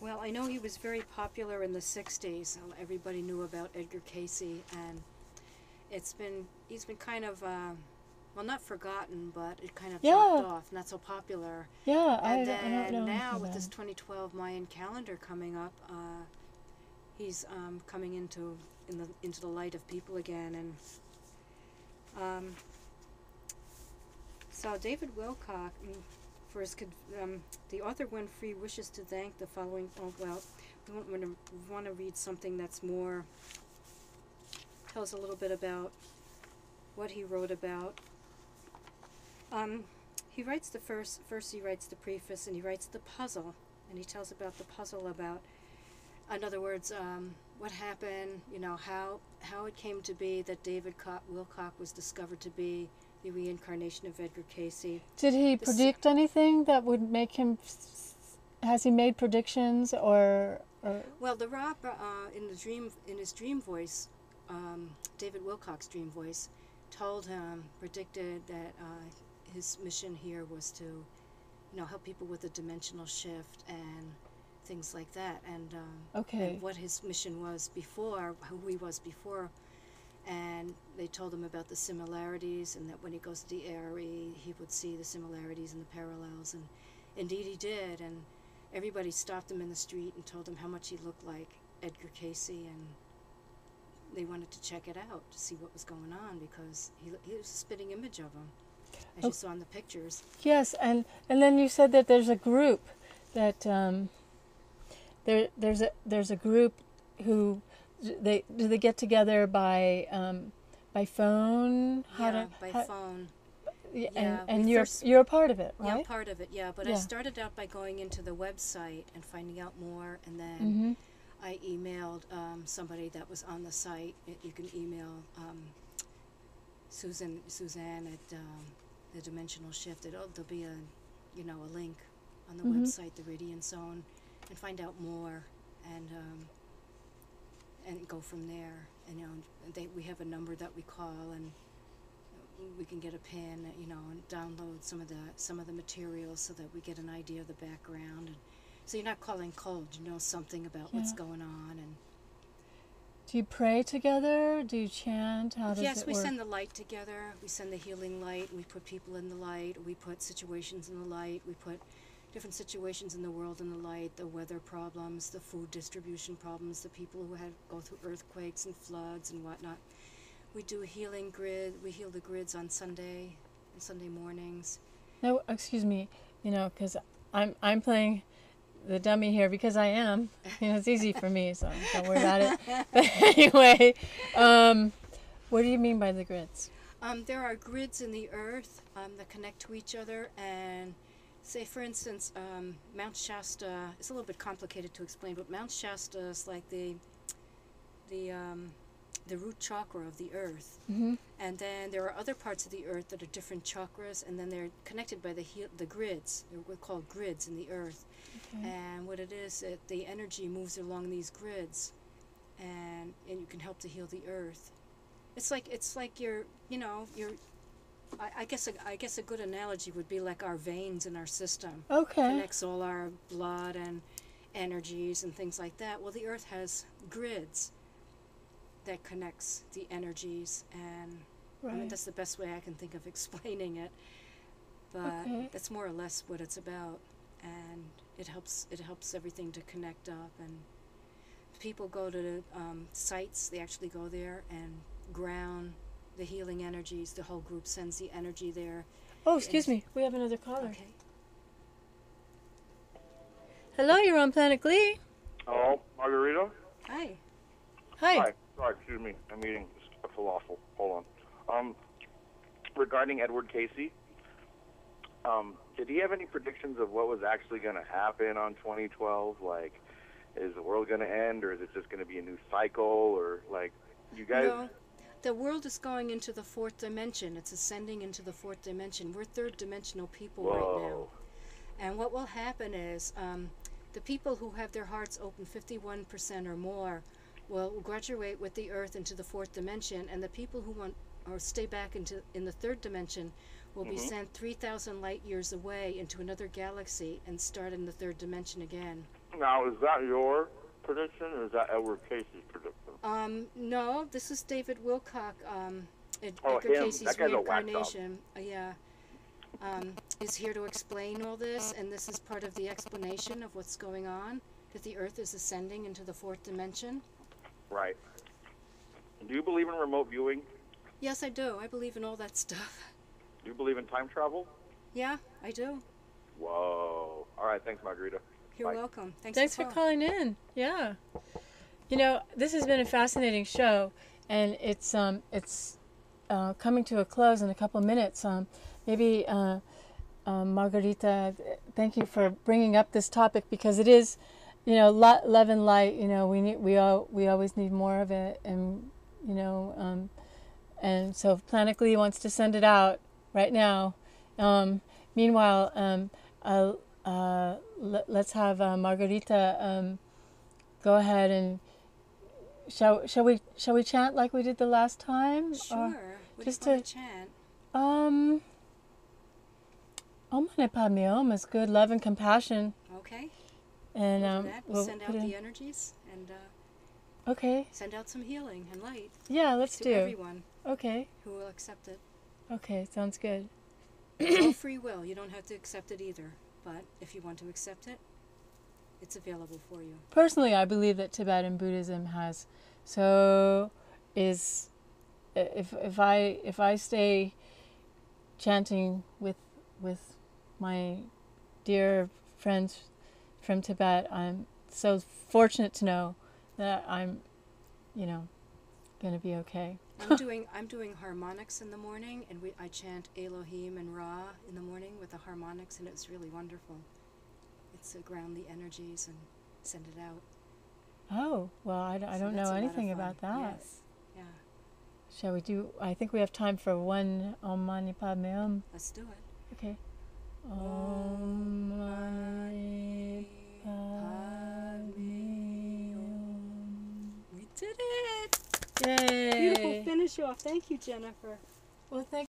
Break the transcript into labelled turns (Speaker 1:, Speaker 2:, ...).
Speaker 1: Well, I know he was very popular in the 60s. Everybody knew about Edgar Casey, and he's been kind of, well, not forgotten, but it kind of dropped off, not so popular.
Speaker 2: Yeah,
Speaker 1: And
Speaker 2: I don't know
Speaker 1: now with
Speaker 2: that.
Speaker 1: this 2012 Mayan calendar coming up, he's coming into the light of people again, and so David Wilcock, for his the author Winfrey wishes to thank the following. Oh well, we want to read something that's more tells a little bit about what he wrote about. He writes the first he writes the preface, and he writes the puzzle, and he tells about the puzzle about, in other words, what happened, you know, how it came to be that David Wilcock was discovered to be the reincarnation of Edgar Casey.
Speaker 2: Did he predict anything that would make him? Has he made predictions or?
Speaker 1: Well, the Rob in his dream voice, David Wilcock's dream voice, predicted that his mission here was to, you know, help people with a dimensional shift and things like that, and what his mission was before, who he was before, and they told him about the similarities, and that when he goes to the ARE, he would see the similarities and the parallels, and indeed he did, and everybody stopped him in the street and told him how much he looked like Edgar Casey, and they wanted to check it out to see what was going on, because he was a spitting image of him, as you saw in the pictures.
Speaker 2: Yes, and then you said that there's a group that there's a group who they get together by phone?
Speaker 1: By phone.
Speaker 2: Yeah, and you're a part of it, right?
Speaker 1: Yeah, part of it. Yeah, but I started out by going into the website and finding out more, and then I emailed somebody that was on the site. You can email Suzanne at the Dimensional Shift. There'll be a link on the website, the Radiant Zone, and find out more, and go from there. And we have a number that we call, and we can get a pin, and download some of the materials so that we get an idea of the background. And so you're not calling cold. You know something about what's going on. And
Speaker 2: do you pray together? Do you chant? How does it work?
Speaker 1: Yes, we send the light together. We send the healing light. We put people in the light. We put situations in the light. We put different situations in the world in the light, the weather problems, the food distribution problems, the people who go through earthquakes and floods and whatnot. We do healing grid. We heal the grids on Sunday mornings.
Speaker 2: No, excuse me, because I'm playing the dummy here because I am. It's easy for me, so don't worry about it. But anyway, what do you mean by the grids?
Speaker 1: There are grids in the earth that connect to each other, and say, for instance, Mount Shasta. It's a little bit complicated to explain, but Mount Shasta is like the root chakra of the earth, and then there are other parts of the earth that are different chakras, and then they're connected by the grids. They're called grids in the earth, and what it is, the energy moves along these grids, and you can help to heal the earth. It's like you're. I guess a good analogy would be like our veins in our system. Connects all our blood and energies and things like that. Well, the earth has grids that connects the energies, and I mean, that's the best way I can think of explaining it, but that's more or less what it's about, and it helps everything to connect up. And people go to sites, they actually go there and ground the healing energies. The whole group sends the energy there.
Speaker 2: Oh, excuse me, we have another caller. Okay. Hello, you're on Planet Glee.
Speaker 3: Hello, Margarita?
Speaker 1: Hi.
Speaker 2: Hi.
Speaker 3: Sorry, excuse me. I'm eating a falafel. Hold on. Regarding Edward Casey, did he have any predictions of what was actually going to happen on 2012? Like, is the world going to end, or is it just going to be a new cycle, or like, you guys?
Speaker 1: No, the world is going into the fourth dimension. It's ascending into the fourth dimension. We're third dimensional people right now. And what will happen is the people who have their hearts open 51% or more will graduate with the earth into the fourth dimension, and the people who want or stay back in the third dimension will be sent 3,000 light years away into another galaxy and start in the third dimension again.
Speaker 3: Now, is that your prediction or is that Edward Casey's prediction?
Speaker 1: No, this is David Wilcock.
Speaker 3: Oh,
Speaker 1: Edgar
Speaker 3: him.
Speaker 1: Casey's
Speaker 3: That guy's a whack job.
Speaker 1: reincarnation. Yeah. Is here to explain all this, and this is part of the explanation of what's going on, that the Earth is ascending into the fourth dimension.
Speaker 3: Right. Do you believe in remote viewing?
Speaker 1: Yes, I do. I believe in all that stuff.
Speaker 3: Do you believe in time travel?
Speaker 1: Yeah, I do.
Speaker 3: Whoa. All right, thanks, Margarita.
Speaker 1: You're
Speaker 3: Bye.
Speaker 1: welcome.
Speaker 2: Thanks for calling in. Yeah. You know, this has been a fascinating show, and it's coming to a close in a couple of minutes. Maybe Margarita, thank you for bringing up this topic, because it is, you know, love and light. You know, we always need more of it, and you know, and so if Planet Glee wants to send it out right now. Meanwhile, let's have Margarita go ahead and shall we chant like we did the last time?
Speaker 1: Sure. What
Speaker 2: just
Speaker 1: do you want to chant?
Speaker 2: Om Mani Padme Hum is good, love and compassion.
Speaker 1: Okay.
Speaker 2: And
Speaker 1: We'll send out the energies and
Speaker 2: okay.
Speaker 1: send out some healing and light.
Speaker 2: Yeah, let's
Speaker 1: to
Speaker 2: do.
Speaker 1: everyone
Speaker 2: Okay.
Speaker 1: who will accept it.
Speaker 2: Okay, sounds good.
Speaker 1: It's all free will. You don't have to accept it either. But if you want to accept it, it's available for you.
Speaker 2: Personally, I believe that Tibetan Buddhism has. So, if I stay chanting with my dear friends from Tibet, I'm so fortunate to know that I'm, you know, gonna be okay.
Speaker 1: I'm doing harmonics in the morning, and I chant Elohim and Ra in the morning with the harmonics, and it's really wonderful. It's to ground the energies and send it out.
Speaker 2: Oh, well, I don't know anything about that.
Speaker 1: Yes. Yeah.
Speaker 2: Shall we do? I think we have time for one Om Mani Padme Hum.
Speaker 1: Let's do it.
Speaker 2: Okay. Om Mani Padme Hum.
Speaker 1: We did it!
Speaker 2: Yay!
Speaker 1: Beautiful finish off. Thank you, Jennifer.
Speaker 2: Well, thank